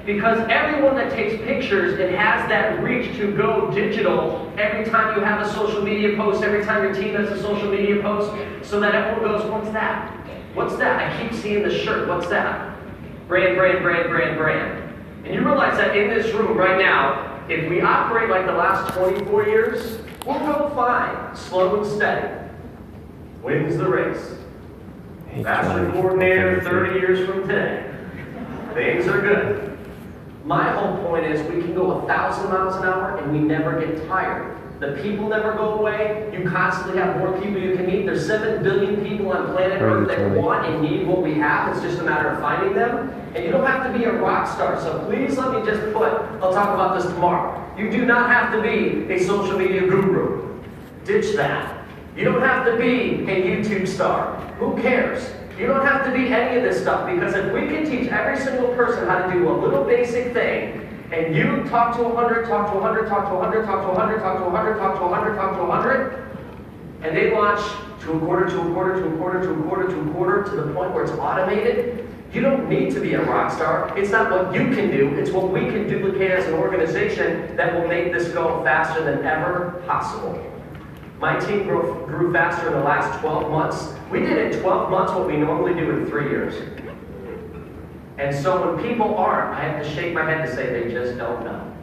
Because everyone that takes pictures and has that reach to go digital every time you have a social media post, every time your team has a social media post, so that everyone goes, what's that? What's that? I keep seeing the shirt. What's that? Brand, brand, brand, brand, brand. And you realize that in this room right now, if we operate like the last 24 years, we'll go fine, slow and steady. Wins the race. Master coordinator 30 years from today. Things are good. My whole point is we can go 1,000 miles an hour and we never get tired. The people never go away. You constantly have more people you can meet. There's 7 billion people on planet Earth that want and need what we have. It's just a matter of finding them. And you don't have to be a rock star. So please let me just I'll talk about this tomorrow. You do not have to be a social media guru. Ditch that. You don't have to be a YouTube star. Who cares? You don't have to be any of this stuff, because if we can teach every single person how to do a little basic thing, and you talk to 100, talk to 100, talk to 100, talk to 100, talk to 100, talk to 100, talk to 100, and they launch to a quarter, to a quarter, to a quarter, to a quarter, to a quarter, to the point where it's automated, you don't need to be a rock star. It's not what you can do, it's what we can duplicate as an organization that will make this go faster than ever possible. My team grew faster in the last 12 months. We did in 12 months what we normally do in 3 years. And so when people aren't, I have to shake my head to say they just don't know.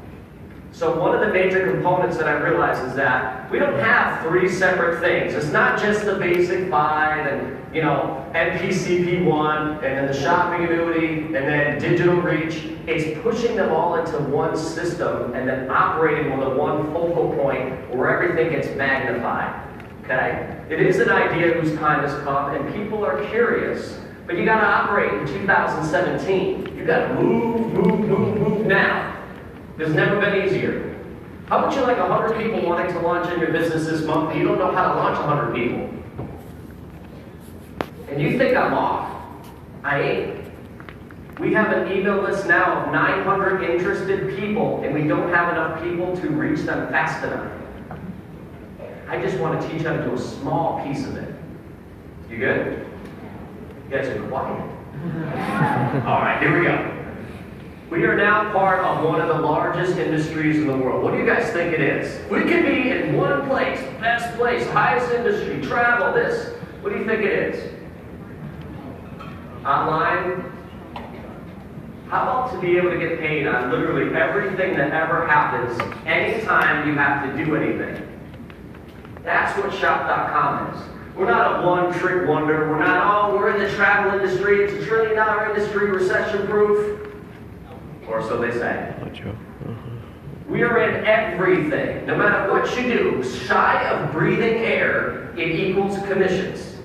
So one of the major components that I realize is that we don't have 3 separate things. It's not just the basic 5 and, NPCP1 and then the shopping annuity and then digital reach. It's pushing them all into one system and then operating with a one focal point where everything gets magnified. Okay? It is an idea whose time has come and people are curious. But you got to operate in 2017. You got to move now. It's never been easier. How would you like 100 people wanting to launch in your business this month, but you don't know how to launch 100 people? And you think I'm off. I ain't. We have an email list now of 900 interested people, and we don't have enough people to reach them fast enough. I just want to teach how to do a small piece of it. You good? You guys are quiet. All right, here we go. We are now part of one of the largest industries in the world. What do you guys think it is? We could be in one place, best place, highest industry, travel, this. What do you think it is? Online? How about to be able to get paid on literally everything that ever happens, anytime you have to do anything? That's what Shop.com is. We're not a one-trick wonder. We're not, we're in the travel industry. It's a $1 trillion industry, recession-proof. Or so they say. We are in everything. No matter what you do, shy of breathing air, it equals commissions.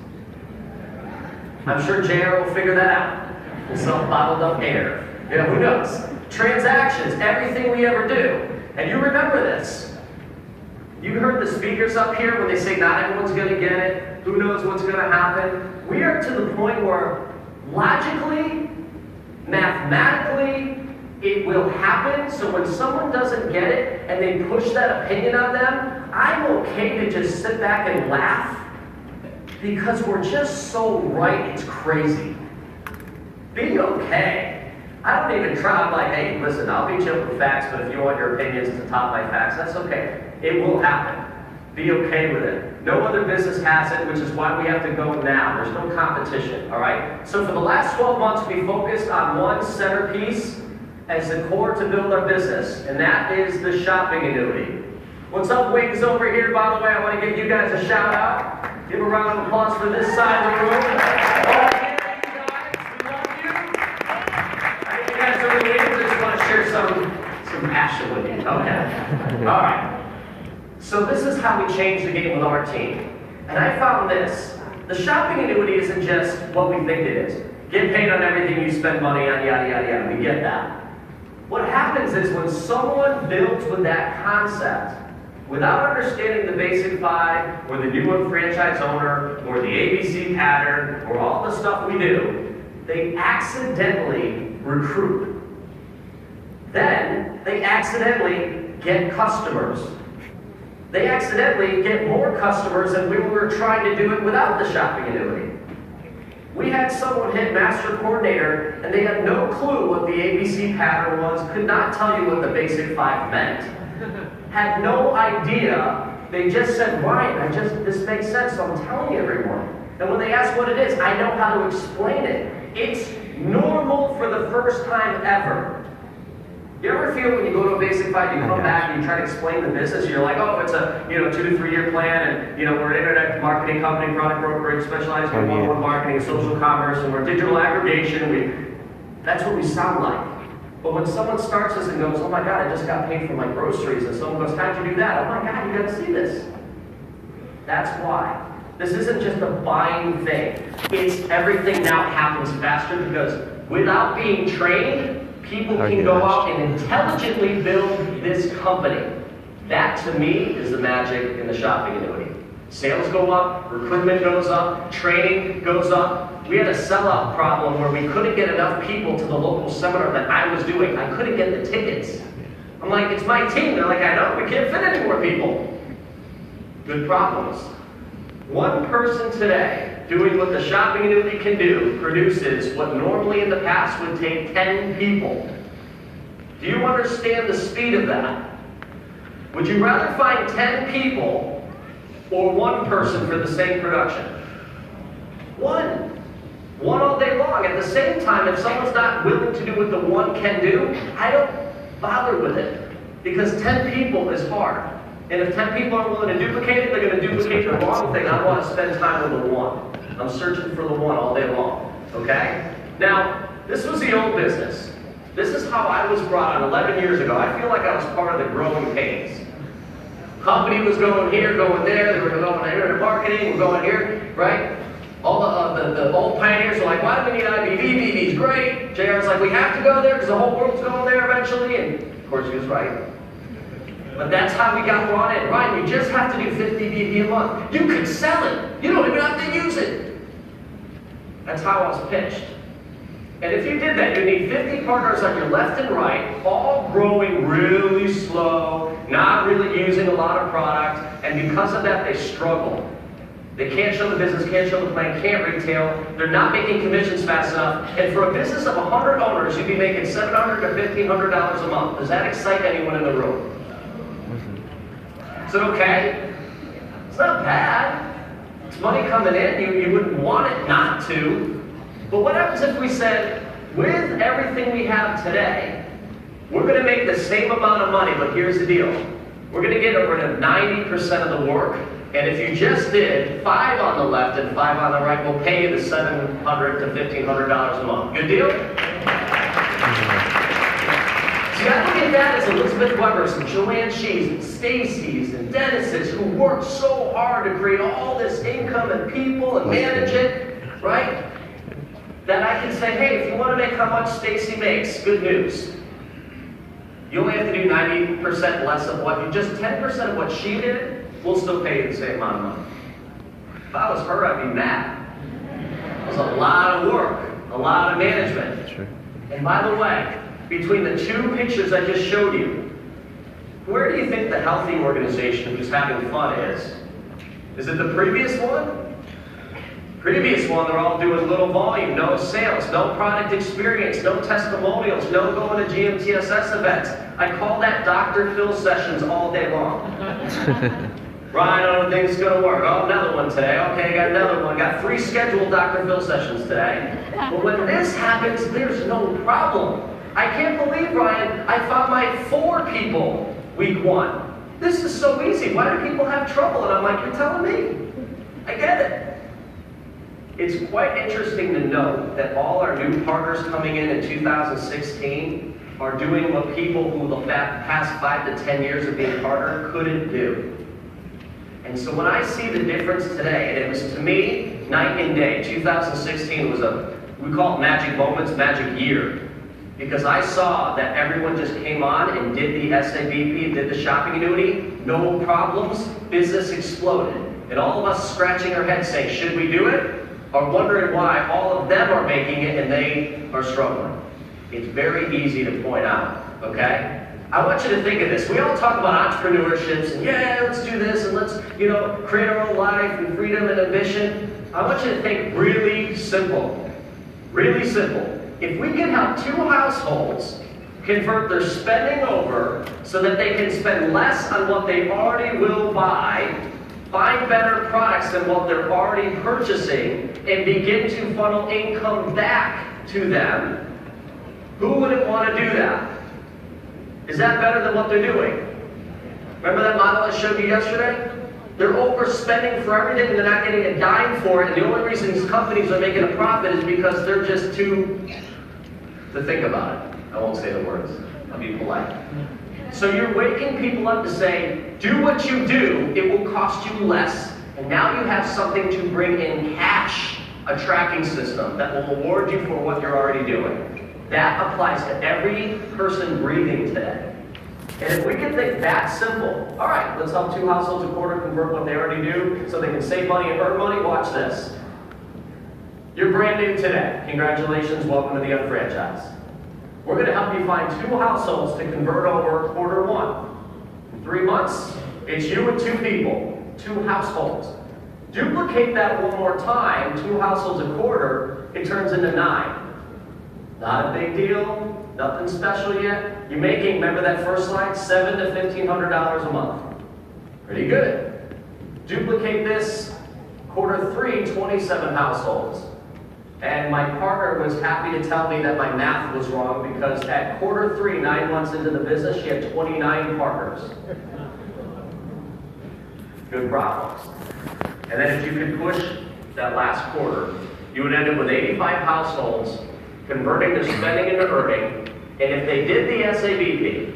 I'm sure JR will figure that out. We'll sell bottled up air. Who knows? Transactions, everything we ever do. And you remember this. You heard the speakers up here when they say not everyone's going to get it. Who knows what's going to happen? We are to the point where logically, mathematically, it will happen. So when someone doesn't get it and they push that opinion on them, I'm okay to just sit back and laugh because we're just so right, it's crazy. Be okay. I don't even try. I'm like, hey, listen, I'll beat you up with facts, but if you want your opinions to top my facts, that's okay. It will happen. Be okay with it. No other business has it, which is why we have to go now. There's no competition, all right? So for the last 12 months, we focused on one centerpiece as the core to build our business, and that is the shopping annuity. What's up, Wings, over here? By the way, I want to give you guys a shout out. Give a round of applause for this side of the room. Oh, yeah, you guys, we love you. I think you guys are really into this. I just want to share some passion with you. Okay. All right. So this is how we change the game with our team. And I found this. The shopping annuity isn't just what we think it is. Get paid on everything you spend money on, yada, yada, yada. We get that. What happens is when someone builds with that concept, without understanding the basic 5, or the new one franchise owner, or the ABC pattern, or all the stuff we do, they accidentally recruit. Then, they accidentally get customers. They accidentally get more customers than we were trying to do it without the shopping annuity. We had someone hit master coordinator, and they had no clue what the ABC pattern was, could not tell you what the basic 5 meant, had no idea. They just said, Ryan, this makes sense, so I'm telling everyone. And when they ask what it is, I know how to explain it. It's normal for the first time ever. You ever feel when you go to a basic 5, you come back and you try to explain the business, you're like, oh, it's a 2 to 3 year plan, and we're an internet marketing company, product brokerage, specialized in one-on-one marketing, social commerce, and we're digital aggregation. That's what we sound like. But when someone starts this and goes, oh my God, I just got paid for my groceries, and someone goes, how'd you do that? Oh my God, you gotta see this. That's why. This isn't just a buying thing. It's everything now happens faster because without being trained, people can go out and intelligently build this company. That, to me, is the magic in the shopping annuity. Sales go up, recruitment goes up, training goes up. We had a sellout problem where we couldn't get enough people to the local seminar that I was doing. I couldn't get the tickets. I'm like, it's my team. They're like, I know, we can't fit any more people. Good problems. One person today doing what the shopping annuity can do produces what normally in the past would take 10 people. Do you understand the speed of that? Would you rather find 10 people or one person for the same production? One. One all day long. At the same time, if someone's not willing to do what the one can do, I don't bother with it. Because 10 people is hard. And if 10 people aren't willing to duplicate it, they're going to duplicate the wrong thing. I want to spend time with the one. I'm searching for the one all day long. Okay? Now, this was the old business. This is how I was brought on 11 years ago. I feel like I was part of the growing pains. Company was going here, going there. They were going to internet marketing. We're going here, right? All the old pioneers were like, why do we need IBV? BV's great. JR's like, we have to go there because the whole world's going there eventually. And of course, he was right. But that's how we got brought in. Ryan, you just have to do 50 BV a month. You can sell it. You don't even have to use it. That's how I was pitched. And if you did that, you need 50 partners on your left and right, all growing really slow, not really using a lot of product, and because of that, they struggle. They can't show the business, can't show the plan, can't retail, they're not making commissions fast enough, and for a business of 100 owners, you'd be making $700 to $1,500 a month. Does that excite anyone in the room? Is it okay? It's not bad. It's money coming in. You wouldn't want it not to. But what happens if we said, with everything we have today, we're going to make the same amount of money, but here's the deal. We're going to get rid of 90% of the work, and if you just did 5 on the left and 5 on the right, we'll pay you the $700 to $1,500 a month. Good deal? See, I look at that as Elizabeth Weber's and Joanne She's and Stacy's and Dennis's who worked so hard to create all this income and people and manage it, right? That I can say, hey, if you want to make how much Stacy makes, good news. You only have to do 90% less of what you, just 10% of what she did, we'll still pay you the same amount of money. If I was her, I'd be mad. It was a lot of work, a lot of management. Sure. And by the way, between the 2 pictures I just showed you, where do you think the healthy organization who's having fun is? Is it the previous one? Previous one, they're all doing little volume, no sales, no product experience, no testimonials, no going to GMTSS events. I call that Dr. Phil sessions all day long. Ryan, I don't think it's going to work. Oh, another one today. Okay, got another one. Got 3 scheduled Dr. Phil sessions today. But when this happens, there's no problem. I can't believe, Ryan, I found my 4 people week 1. This is so easy. Why do people have trouble? And I'm like, you're telling me. I get it. It's quite interesting to note that all our new partners coming in 2016 are doing what people who the past 5 to 10 years of being partner couldn't do. And so when I see the difference today, and it was to me, night and day, 2016 was we call it magic moments, magic year. Because I saw that everyone just came on and did the SABP, did the shopping annuity, no problems, business exploded. And all of us scratching our heads saying, should we do it? Or wondering why all of them are making it and they are struggling. It's very easy to point out, okay? I want you to think of this. We all talk about entrepreneurships and yeah, let's do this and let's, create our own life and freedom and ambition. I want you to think really simple. Really simple. If we can help 2 households convert their spending over so that they can spend less on what they already will buy, find better products than what they're already purchasing, and begin to funnel income back to them, who wouldn't want to do that? Is that better than what they're doing? Remember that model I showed you yesterday? They're overspending for everything and they're not getting a dime for it, and the only reason these companies are making a profit is because they're just too to think about it. I won't say the words. I'll be polite. So you're waking people up to say, do what you do, it will cost you less, and now you have something to bring in cash, a tracking system that will reward you for what you're already doing. That applies to every person breathing today. And if we can think that simple, all right, let's help 2 households a quarter convert what they already do so they can save money and earn money. Watch this. You're brand new today. Congratulations, welcome to the Unfranchised. We're going to help you find 2 households to convert over quarter 1. In 3 months, it's you and 2 people, 2 households. Duplicate that one more time, 2 households a quarter, it turns into 9. Not a big deal, nothing special yet. You're making, remember that first slide, $700 to $1,500 a month. Pretty good. Duplicate this, quarter 3, 27 households. And my partner was happy to tell me that my math was wrong because at quarter 3, 9 months into the business, she had 29 partners. Good problems. And then if you could push that last quarter, you would end up with 85 households converting their spending into earning. And if they did the SABP,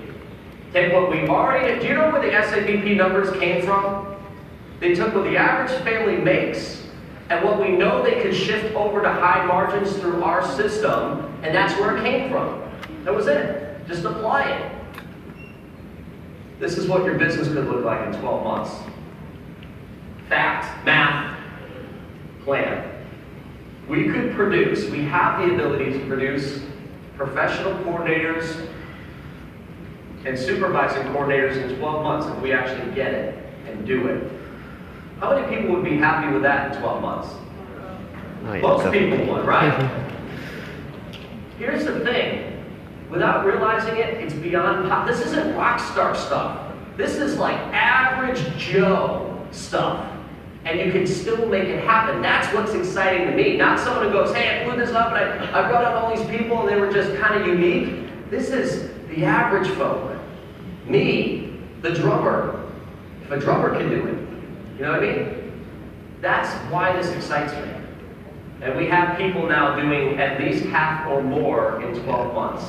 take what we already did. Do you know where the SABP numbers came from? They took what the average family makes and what we know they could shift over to high margins through our system, and that's where it came from. That was it. Just apply it. This is what your business could look like in 12 months. Fact, math, plan. We could produce, we have the ability to produce professional coordinators and supervising coordinators in 12 months if we actually get it and do it. How many people would be happy with that in 12 months? Most people would, right? Here's the thing. Without realizing it, it's beyond this isn't rock star stuff. This is like average Joe stuff. And you can still make it happen. That's what's exciting to me. Not someone who goes, hey, I blew this up and I brought up all these people and they were just kind of unique. This is the average folk. Me, the drummer. If a drummer can do it. You know what I mean? That's why this excites me. And we have people now doing at least half or more in 12 months.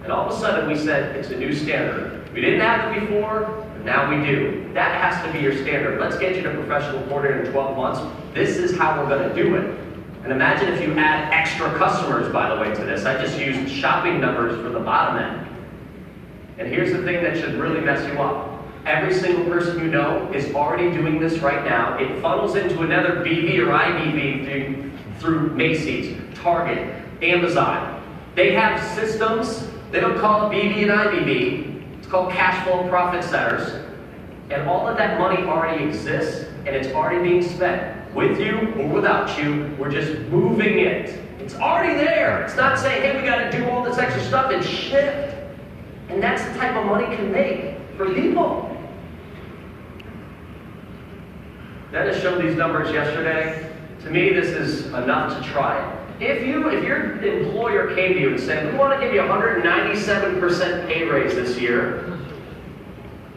And all of a sudden we said it's a new standard. We didn't have it before, but now we do. That has to be your standard. Let's get you to professional coordinator in 12 months. This is how we're going to do it. And imagine if you add extra customers, by the way, to this. I just used shopping numbers for the bottom end. And here's the thing that should really mess you up. Every single person you know is already doing this right now. It funnels into another BV or IBV through Macy's, Target, Amazon. They have systems. They don't call it BV and IBV. It's called cash flow profit centers. And all of that money already exists, and it's already being spent. With you or without you, we're just moving it. It's already there. It's not saying, hey, we got to do all this extra stuff. It's shift. And that's the type of money can make for people. Dennis showed these numbers yesterday. To me, this is enough to try it. If your employer came to you and said, we want to give you 197% pay raise this year,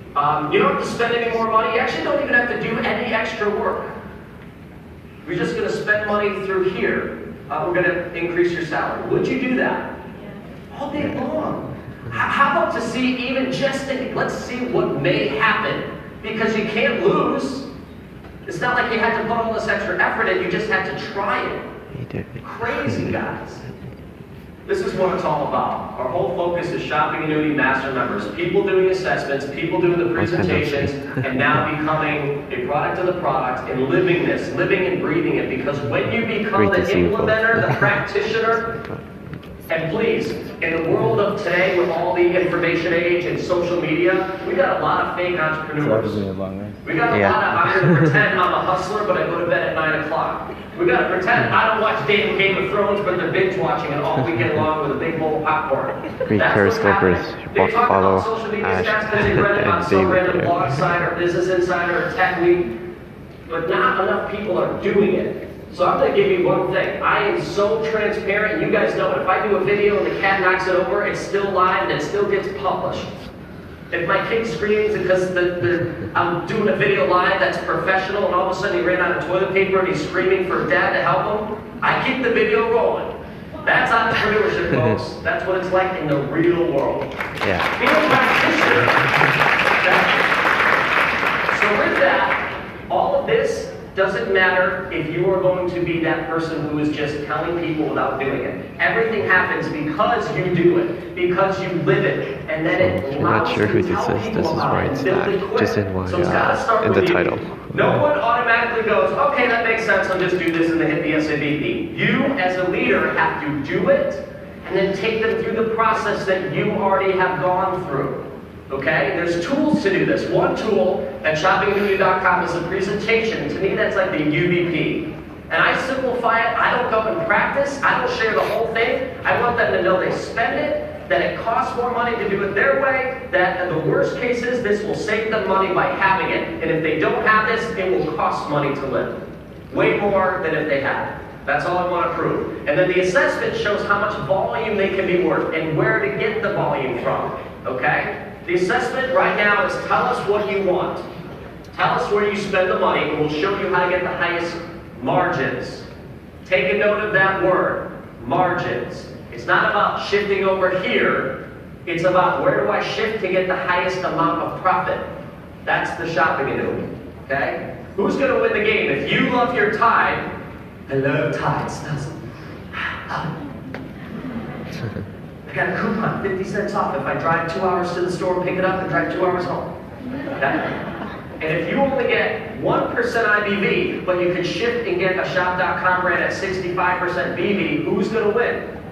you don't have to spend any more money. You actually don't even have to do any extra work. We're just going to spend money through here. We're going to increase your salary. Would you do that? All day long. How about to see even just let's see what may happen, because you can't lose. It's not like you had to put all this extra effort in, you just had to try it. Crazy, guys. This is what it's all about. Our whole focus is shopping annuity master members, people doing assessments, people doing the presentations, and now becoming a product of the product and living this, living and breathing it, because when you become the implementer, the practitioner, And please, in the world of today with all the information age and social media, we got a lot of fake entrepreneurs. We got a lot of, I'm going to pretend I'm a hustler, but I go to bed at 9 o'clock. We got to pretend I don't watch Game of Thrones, but they're binge watching it all weekend long with a big bowl of popcorn. Greek Periscopers, follow Ash and some random David. blog site or Business Insider or Tech Week, but not enough people are doing it. So I'm going to give you one thing. I am so transparent. You guys know it. If I do a video and the cat knocks it over, it's still live and it still gets published. If my kid screams because I'm doing a video live that's professional and all of a sudden he ran out of toilet paper and he's screaming for dad to help him, I keep the video rolling. That's entrepreneurship, folks. That's what it's like in the real world. Yeah. Being a practitioner. So with that, all of this doesn't matter if you are going to be that person who is just telling people without doing it. Everything happens because you do it, because you live it, and then it If you're not sure who this is where it's at, just in my in the title. No one automatically goes, okay, that makes sense, I'll just do this and then hit the SAVP. You, as a leader, have to do it, and then take them through the process that you already have gone through. Okay? There's tools to do this. One tool at shoppingimmunity.com is a presentation. To me, that's like the UVP. And I simplify it. I don't go and practice. I don't share the whole thing. I want them to know they spend it, that it costs more money to do it their way, that in the worst cases, this will save them money by having it. And if they don't have this, it will cost money to live. Way more than if they had it. That's all I want to prove. And then the assessment shows how much volume they can be worth and where to get the volume from. Okay? The assessment right now is tell us what you want. Tell us where you spend the money, and we'll show you how to get the highest margins. Take a note of that word, margins. It's not about shifting over here. It's about where do I shift to get the highest amount of profit. That's the shopping annuity. Okay? Who's going to win the game? If you love your Tide, I love Tide. Smells. I got a coupon, 50 cents off if I drive 2 hours to the store and pick it up and drive 2 hours home. Okay? And if you only get 1% IBV, but you can shift and get a shop.com brand at 65% BV, who's going to win?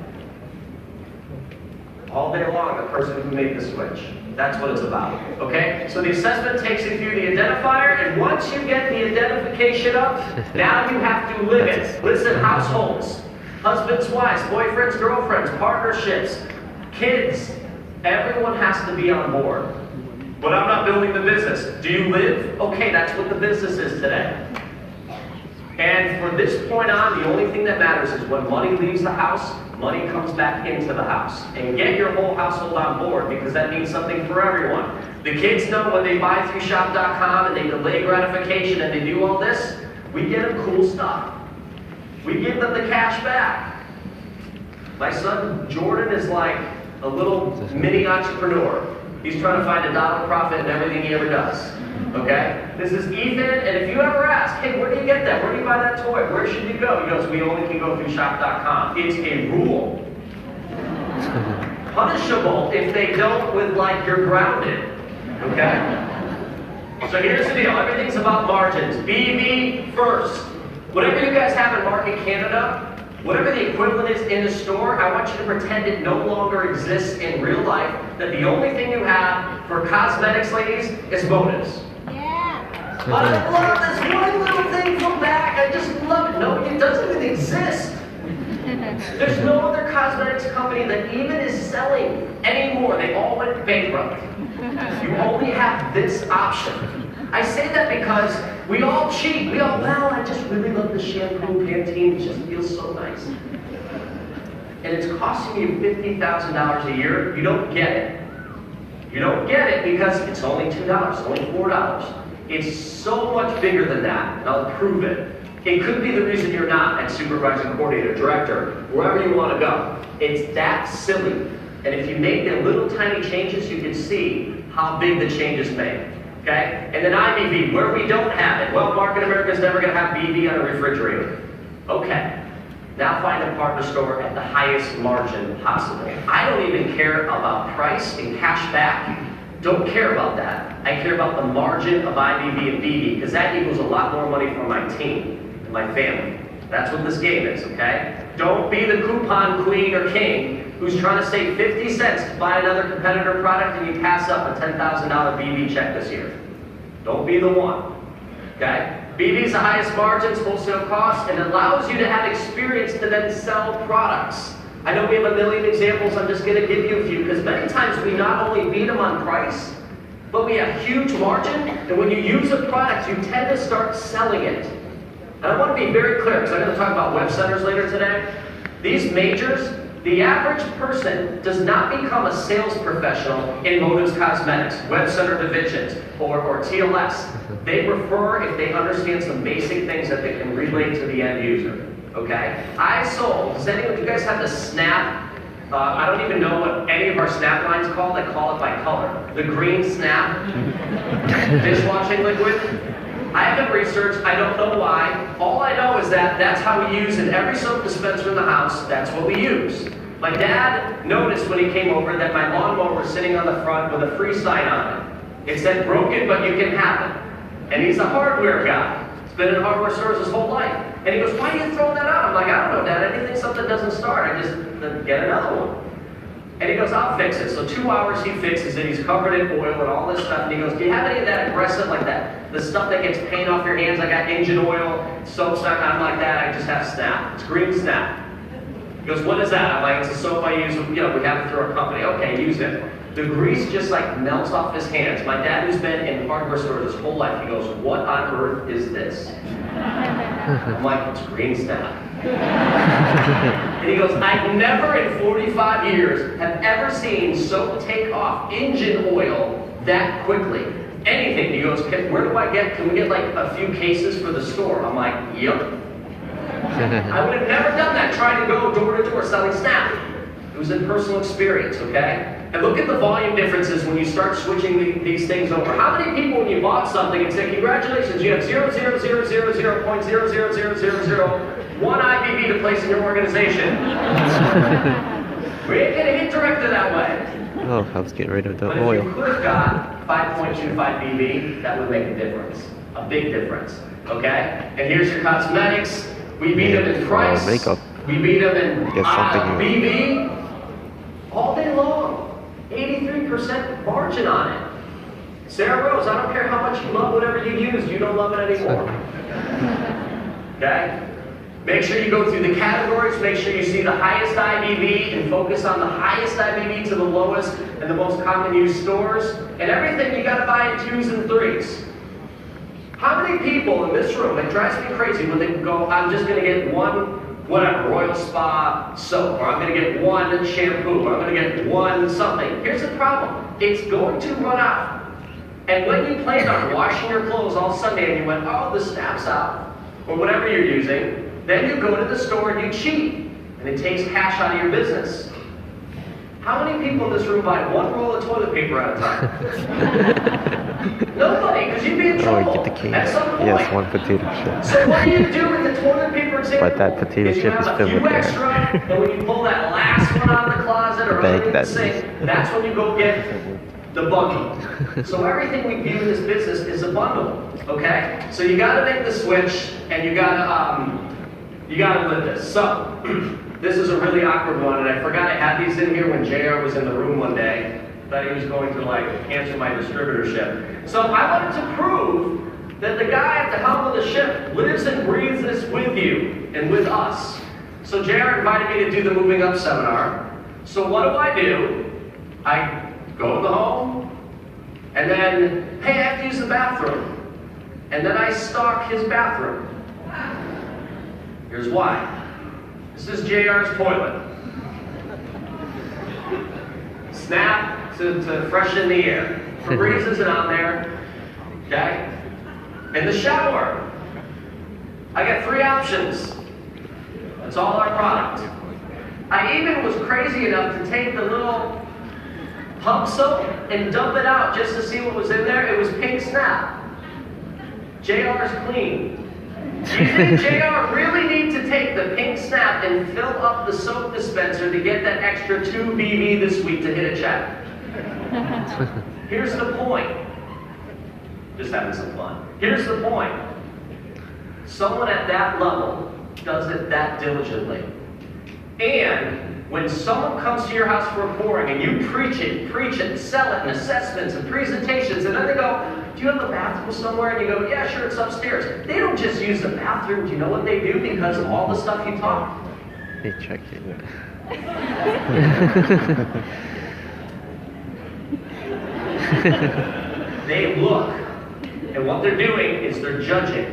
All day long, the person who made the switch. That's what it's about. Okay? So the assessment takes you through the identifier, and once you get the identification up, now you have to live it. Listen, households. Husbands, wives, boyfriends, girlfriends, partnerships, kids, everyone has to be on board. But I'm not building the business. Do you live? Okay, that's what the business is today. And from this point on, the only thing that matters is when money leaves the house, money comes back into the house. And get your whole household on board because that means something for everyone. The kids know when they buy through shop.com and they delay gratification and they do all this, we get them cool stuff. We give them the cash back. My son Jordan is like a little mini entrepreneur. He's trying to find $1 profit in everything he ever does. Okay? This is Ethan, and if you ever ask, hey, where do you get that? Where do you buy that toy? Where should you go? He goes, we only can go through shop.com. It's a rule. Punishable if they don't with like you're grounded. Okay? So here's the deal. Everything's about margins. BV first. Whatever you guys have in Market Canada, whatever the equivalent is in the store, I want you to pretend it no longer exists in real life, that the only thing you have for cosmetics, ladies, is motives. Yeah. I love this one little thing from back. I just love it. No, it doesn't even exist. There's no other cosmetics company that even is selling anymore. They all went bankrupt. You only have this option. I say that because we all cheat. We all, well, I just really love the shampoo, Pantene. It just feels so nice. And it's costing you $50,000 a year. You don't get it. You don't get it because it's only $2, only $4. It's so much bigger than that, and I'll prove it. It could be the reason you're not at supervising coordinator, director, wherever you want to go. It's that silly. And if you make the little tiny changes, you can see how big the changes make. Okay? And then IBV, where we don't have it. Well, Market America is never going to have BV on a refrigerator. Okay. Now find a partner store at the highest margin possible. I don't even care about price and cash back. Don't care about that. I care about the margin of IBV and BV because that equals a lot more money for my team and my family. That's what this game is, okay? Don't be the coupon queen or king who's trying to save 50 cents to buy another competitor product and you pass up a $10,000 BV check this year. Don't be the one. Okay? BV is the highest margins, wholesale costs, and allows you to have experience to then sell products. I know we have a million examples, I'm just going to give you a few, because many times we not only beat them on price, but we have huge margin, and when you use a product, you tend to start selling it. And I want to be very clear, because I'm going to talk about web centers later today. These majors, the average person does not become a sales professional in Motives Cosmetics, Web Center Divisions, or TLS. They prefer if they understand some basic things that they can relate to the end user. Okay? I sold, do you guys have the Snap? I don't even know what any of our Snap lines called. I call it by color. The green Snap dishwashing liquid. I haven't researched, I don't know why. All I know is that that's how we use in every soap dispenser in the house, that's what we use. My dad noticed when he came over that my lawnmower was sitting on the front with a free sign on it. It said, broken, but you can have it. And he's a hardware guy. He's been in hardware stores his whole life. And he goes, why are you throwing that out? I'm like, I don't know, Dad, anything something doesn't start, I just get another one. And he goes, I'll fix it. So 2 hours he fixes it. He's covered in oil and all this stuff. And he goes, do you have any of that aggressive like that? The stuff that gets paint off your hands. I got engine oil, soap stuff. I'm like that. I just have Snap. It's green Snap. He goes, what is that? I'm like, it's a soap I use. We have it through our company. Okay, use it. The grease just like melts off his hands. My dad, who's been in hardware stores his whole life, he goes, what on earth is this? I'm like, it's green Snap. And he goes, I've never in 45 years have ever seen soap take off engine oil that quickly. Anything. He goes, where do I get, can we get like a few cases for the store? I'm like, yep. I would have never done that trying to go door to door selling Snap. It was in personal experience, okay? And look at the volume differences when you start switching these things over. How many people, when you bought something and say, congratulations, you have 0.000000001 IBB to place in your organization. We ain't gonna hit director that way. Oh, helps get rid of the but oil. If you could have got 5.25 BB, that would make a difference. A big difference, okay? And here's your cosmetics. We beat them in price. Makeup. We beat them in BB. All day long. 83% margin on it. Sarah Rose, I don't care how much you love whatever you used, you don't love it anymore. Okay? Make sure you go through the categories, make sure you see the highest IBV and focus on the highest IBV to the lowest and the most common used stores. And everything you gotta buy in 2s and 3s. How many people in this room, it drives me crazy when they go, I'm just gonna get one, whatever, Royal Spa soap, or I'm gonna get one shampoo, or I'm gonna get one something. Here's the problem, it's going to run out. And when you plan on washing your clothes all Sunday and you went, oh, the Snap's out, or whatever you're using, then you go to the store and you cheat, and it takes cash out of your business. How many people in this room buy one roll of toilet paper at a time? Nobody, because you'd be in trouble. Or get the king. At some point. Yes, one potato chip. So what do you do in the toilet paper example? But that potato chip is filled with air. And when you pull that last one out of the closet or under the sink, that's when you go get the bundle. So everything we view in this business is a bundle, okay? So you got to make the switch, and you got to live this. So this is a really awkward one, and I forgot I had these in here when JR was in the room one day. Thought he was going to like cancel my distributorship. So I wanted to prove that the guy at the helm of the ship lives and breathes this with you and with us. So JR invited me to do the Moving Up seminar. So what do? I go in the home, and then, hey, I have to use the bathroom. And then I stalk his bathroom. Here's why. This is JR's toilet. Snap to freshen the air. Febreze isn't on there. Okay? In the shower, I got 3 options. That's all our product. I even was crazy enough to take the little pump soap and dump it out just to see what was in there. It was pink Snap. JR's clean. Do you think JR really need to take the pink Snap and fill up the soap dispenser to get that extra 2 BV this week to hit a check? Here's the point. Just having some fun. Here's the point. Someone at that level does it that diligently. And When someone comes to your house for a pouring and you preach it, sell it, and assessments and presentations, and then they go, do you have a bathroom somewhere? And you go, yeah, sure, it's upstairs. They don't just use the bathroom. Do you know what they do because of all the stuff you talk? They check it. They look, and what they're doing is they're judging.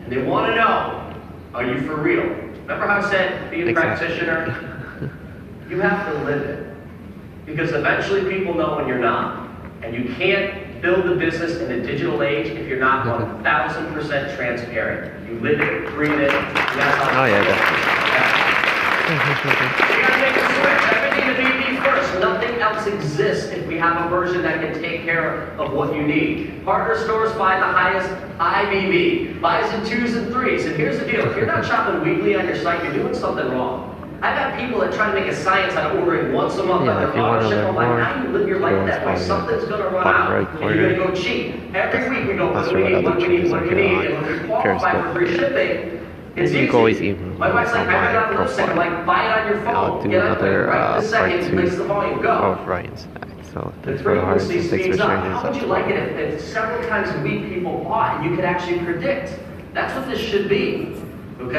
And they want to know, are you for real? Remember how I said, be a practitioner? You have to live it. Because eventually people know when you're not. And you can't build a business in a digital age if you're not 1,000% transparent. You live it, breathe it, and that's how Oh yeah, definitely. You gotta make the switch. Everything to be first. Nothing else exists if we have a version that can take care of what you need. Partner stores buy the highest IBB, buys in 2s and 3s. And here's the deal: if you're not shopping weekly on your site, you're doing something wrong. I've had people that try to make a science out of ordering once a month on their partnership. I'm like, how do you live your life that way? Something's gonna run out, and you're gonna go cheap. Every week we go, what do we need, what do we need, what do we need? And when we qualify for free shipping, it's easy. You can always email My wife's like, I got a lipstick. I'm like, buy it on your phone. I'll do Get another right this part second, 2 place the volume, go. of Ryan's Stack. So The thanks for the hearts and frequency thanks for speeds up. sharing How would this you like it if several times a week people bought and you could actually predict? That's what this should be.